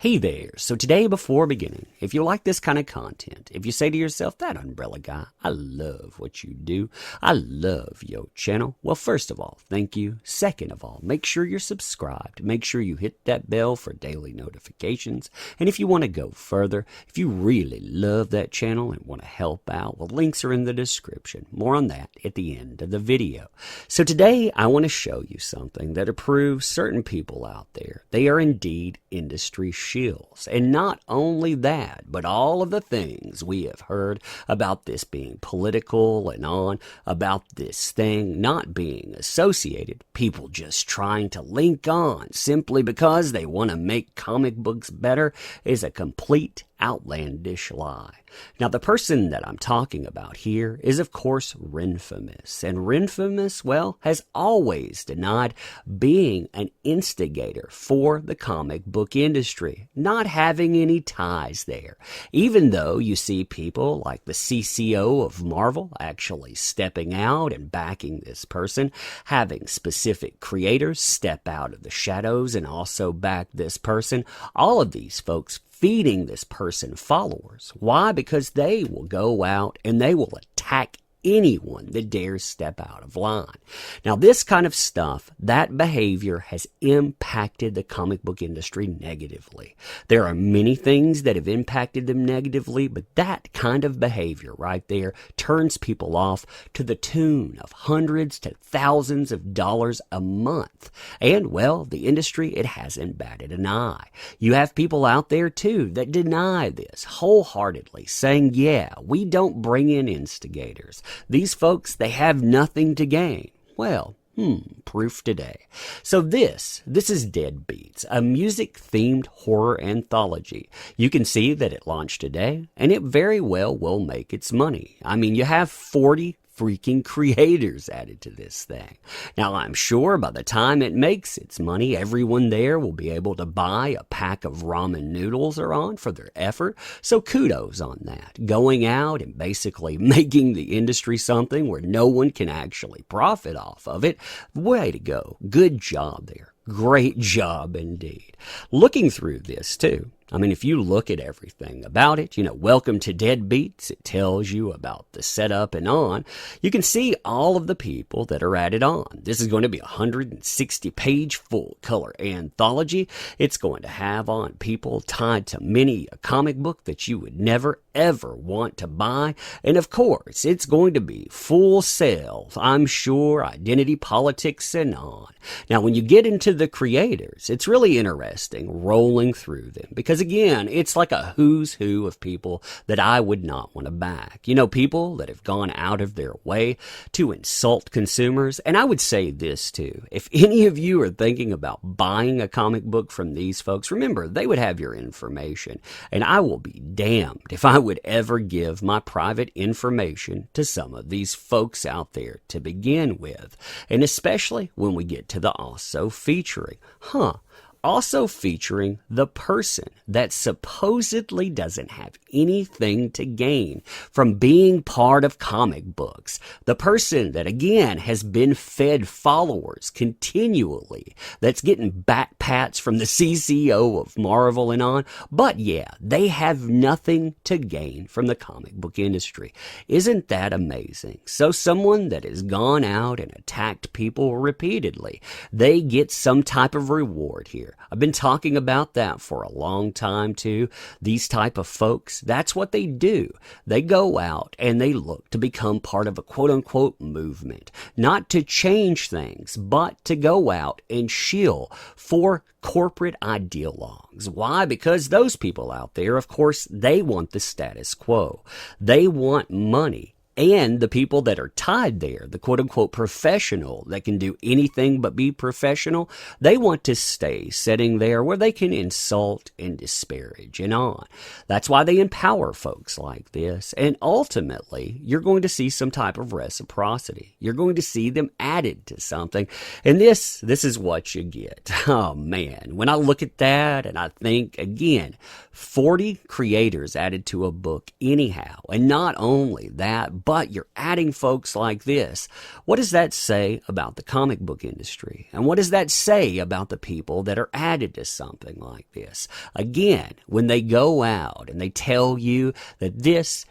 Hey there. So today, before beginning, if you like this kind of content, if you say to yourself, that umbrella guy, I love what you do, I love your channel, well, first of all, thank you. Second of all, make sure you're subscribed. Make sure you hit that bell for daily notifications. And if you want to go further, if you really love that channel and want to help out, well, links are in the description. More on that at the end of the video. So today, I want to show you something that proves certain people out there, they are indeed industry shills. And not only that, but all of the things we have heard about this being political and on, about this thing not being associated, people just trying to link on simply because they want to make comic books better, is a complete outlandish lie. Now, the person that I'm talking about here is, of course, RENFAMOUS. And RENFAMOUS, well, has always denied being an instigator for the comic book industry, not having any ties there. Even though you see people like the CCO of Marvel actually stepping out and backing this person, having specific creators step out of the shadows and also back this person, all of these folks feeding this person followers. Why? Because they will go out and they will attack anyone that dares step out of line. Now, this kind of stuff, that behavior has impacted the comic book industry negatively. There are many things that have impacted them negatively, but that kind of behavior right there turns people off to the tune of hundreds to thousands of dollars a month. And, well, the industry, it hasn't batted an eye. You have people out there, too, that deny this wholeheartedly, saying, yeah, we don't bring in instigators. These folks, they have nothing to gain. Well, proof today. So this is Deadbeats, a music-themed horror anthology. You can see that it launched today, and it very well will make its money. I mean, you have 40 freaking creators added to this thing. Now, I'm sure by the time it makes its money, everyone there will be able to buy a pack of ramen noodles or on for their effort. So kudos on that. Going out and basically making the industry something where no one can actually profit off of it. Way to go. Good job there. Great job indeed. Looking through this too, I mean, if you look at everything about it, welcome to Deadbeats. It tells you about the setup and on. You can see all of the people that are added on. This is going to be a 160-page full-color anthology. It's going to have on people tied to many a comic book that you would never, ever want to buy. And of course, it's going to be full sale, I'm sure, identity politics and on. Now, when you get into the creators, it's really interesting rolling through them because, again, it's like a who's who of people that I would not want to back. People that have gone out of their way to insult consumers. And I would say this too. If any of you are thinking about buying a comic book from these folks, remember, they would have your information. And I will be damned if I would ever give my private information to some of these folks out there to begin with. And especially when we get to the also featuring. Also featuring the person that supposedly doesn't have anything to gain from being part of comic books. The person that, again, has been fed followers continually, that's getting back pats from the CCO of Marvel and on. But yeah, they have nothing to gain from the comic book industry. Isn't that amazing? So someone that has gone out and attacked people repeatedly, they get some type of reward here. I've been talking about that for a long time too. These type of folks, that's what they do. They go out and they look to become part of a quote-unquote movement. Not to change things, but to go out and shill for corporate ideologues. Why? Because those people out there, of course, they want the status quo. They want money. And the people that are tied there, the quote-unquote professional that can do anything but be professional, they want to stay sitting there where they can insult and disparage and on. That's why they empower folks like this. And ultimately, you're going to see some type of reciprocity. You're going to see them added to something. And this is what you get. Oh, man. When I look at that and I think, again, 40 creators added to a book anyhow. And not only that, but you're adding folks like this. What does that say about the comic book industry? And what does that say about the people that are added to something like this? Again, when they go out and they tell you that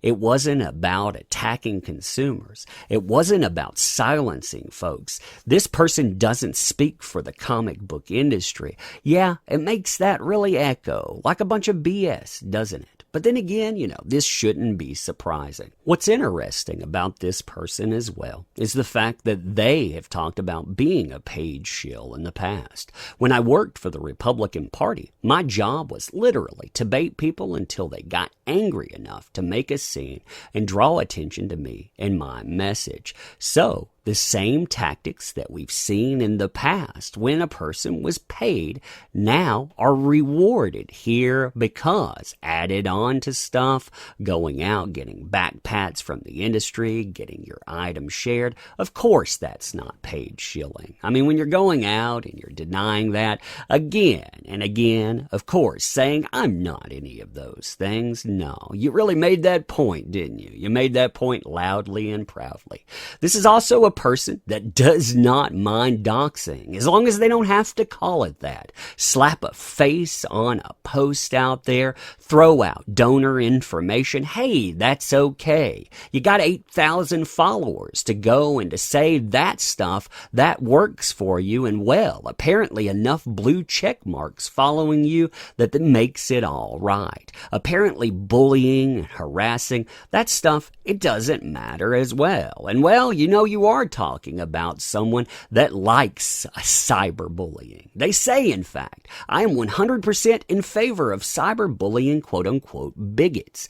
it wasn't about attacking consumers. It wasn't about silencing folks. This person doesn't speak for the comic book industry. Yeah, it makes that really echo like a bunch of BS, doesn't it? But then again, this shouldn't be surprising. What's interesting about this person as well is the fact that they have talked about being a paid shill in the past. When I worked for the Republican Party, my job was literally to bait people until they got angry enough to make a scene and draw attention to me and my message. So, the same tactics that we've seen in the past when a person was paid now are rewarded here because added on to stuff, going out, getting back pats from the industry, getting your item shared. Of course, that's not paid shilling. I mean, when you're going out and you're denying that again and again, of course, saying, I'm not any of those things. No, you really made that point, didn't you? You made that point loudly and proudly. This is also a person that does not mind doxing, as long as they don't have to call it that. Slap a face on a post out there, throw out donor information. Hey, that's okay. You got 8,000 followers to go and to say that stuff that works for you, and well, apparently enough blue check marks following you that makes it all right. Apparently bullying and harassing, that stuff, it doesn't matter as well. And well, you are talking about someone that likes cyberbullying. They say, in fact, I am 100% in favor of cyberbullying quote-unquote bigots.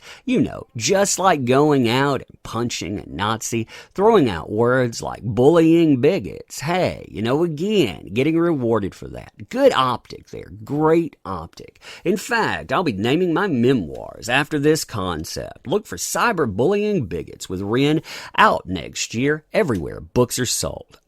Just like going out and punching a Nazi, throwing out words like bullying bigots. Hey, again, getting rewarded for that. Good optic there. Great optic. In fact, I'll be naming my memoirs after this concept. Look for cyberbullying bigots with Ren out next year everywhere books are sold.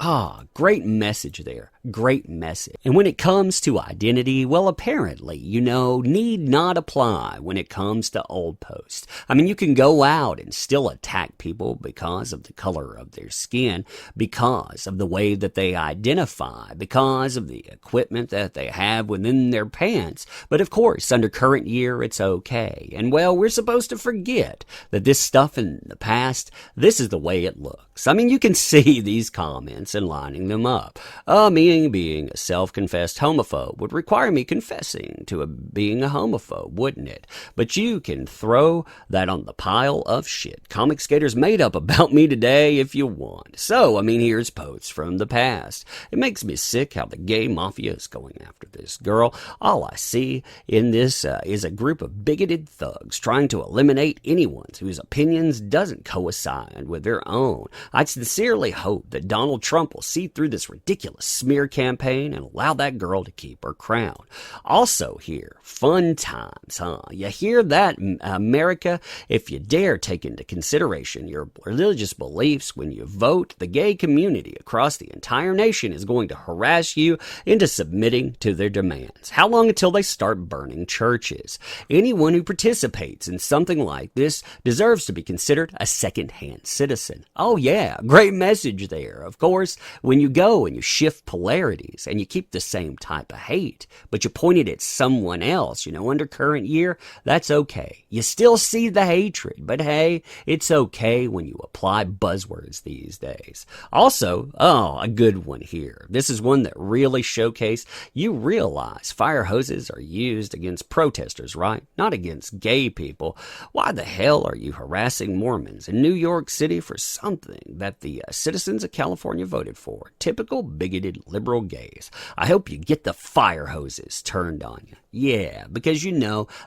Great message there. Great message. And when it comes to identity, well, apparently, need not apply when it comes to old posts. I mean, you can go out and still attack people because of the color of their skin, because of the way that they identify, because of the equipment that they have within their pants. But of course, under current year, it's okay. And well, we're supposed to forget that this stuff in the past, this is the way it looks. I mean, you can see these comments and lining them up. Me being a self-confessed homophobe would require me confessing to being a homophobe, wouldn't it? But you can throw that on the pile of shit comic skaters made up about me today if you want. So, here's posts from the past. It makes me sick how the gay mafia is going after this girl. All I see in this is a group of bigoted thugs trying to eliminate anyone whose opinions doesn't coincide with their own. I sincerely hope that Donald Trump will see through this ridiculous smear campaign and allow that girl to keep her crown. Also here, fun times, huh? You hear that, America? If you dare take into consideration your religious beliefs when you vote, the gay community across the entire nation is going to harass you into submitting to their demands. How long until they start burning churches? Anyone who participates in something like this deserves to be considered a second-hand citizen. Oh yeah, great message there. Of course, when you go and you shift polarities and you keep the same type of hate, but you point it at someone else, under current year, that's okay. You still see the hatred, but hey, it's okay when you apply buzzwords these days. Also, a good one here. This is one that really showcased you realize fire hoses are used against protesters, right? Not against gay people. Why the hell are you harassing Mormons in New York City for something that the citizens of California voted for? Typical bigoted liberal gays. I hope you get the fire hoses turned on you. Yeah, because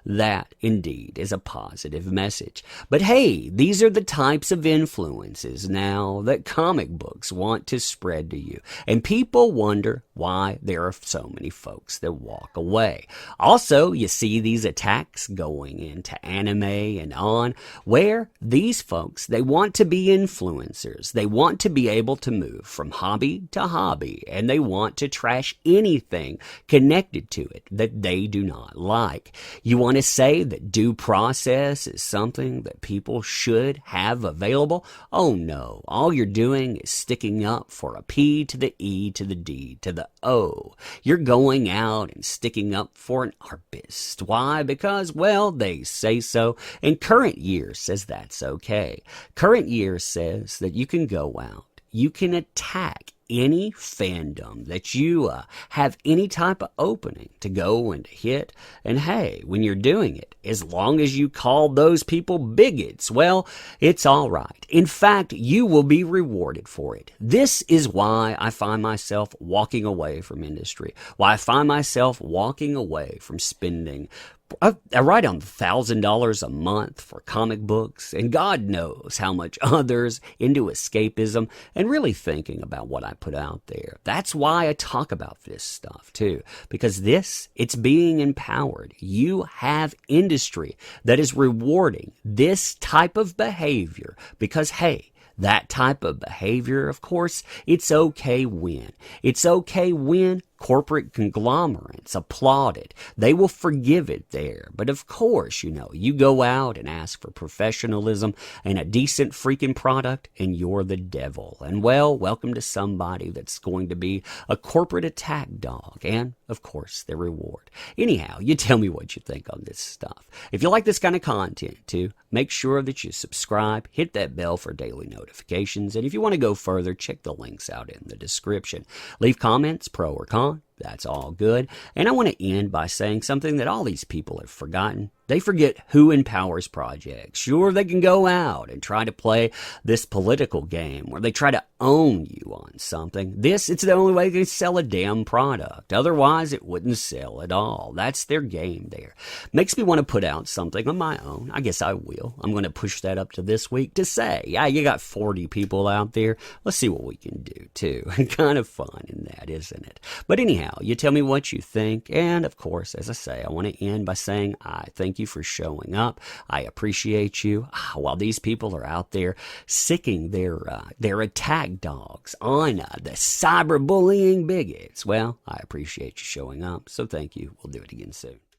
that indeed is a positive message. But hey, these are the types of influences now that comic books want to spread to you. And people wonder why there are so many folks that walk away. Also, you see these attacks going into anime and on, where these folks, they want to be influencers. They want to be able to move from hobby to hobby, and they want to trash anything connected to it that they do not like. You want to say that due process is something that people should have available? Oh no, all you're doing is sticking up for a P to the E to the D to the O. You're going out and sticking up for an arpist. Why? Because, well, they say so, and current year says that's okay. Current year says that you can go out, you can attack any fandom that you have any type of opening to go and hit. And hey, when you're doing it, as long as you call those people bigots, well, it's all right. In fact, you will be rewarded for it. This is why I find myself walking away from industry, why I find myself walking away from spending I write on $1,000 a month for comic books, and God knows how much others into escapism and really thinking about what I put out there. That's why I talk about this stuff too, because it's being empowered. You have industry that is rewarding this type of behavior because, hey, that type of behavior, of course, it's okay when. It's okay when corporate conglomerates applaud it. They will forgive it there. But of course, you go out and ask for professionalism and a decent freaking product, and you're the devil. And well, welcome to somebody that's going to be a corporate attack dog. And of course, their reward. Anyhow, you tell me what you think on this stuff. If you like this kind of content too, make sure that you subscribe, hit that bell for daily notifications. And if you want to go further, check the links out in the description. Leave comments, pro or con. That's all good. And I want to end by saying something that all these people have forgotten. They forget who empowers projects. Sure, they can go out and try to play this political game where they try to own you on something. It's the only way they sell a damn product. Otherwise, it wouldn't sell at all. That's their game there. Makes me want to put out something on my own. I guess I will. I'm going to push that up to this week to say, yeah, you got 40 people out there. Let's see what we can do too. Kind of fun in that, isn't it? But anyhow, you tell me what you think. And of course, as I say, I want to end by saying I thank you for showing up. I appreciate you. While these people are out there sicking their attack dogs on the cyberbullying bigots, well, I appreciate you showing up. So thank you. We'll do it again soon.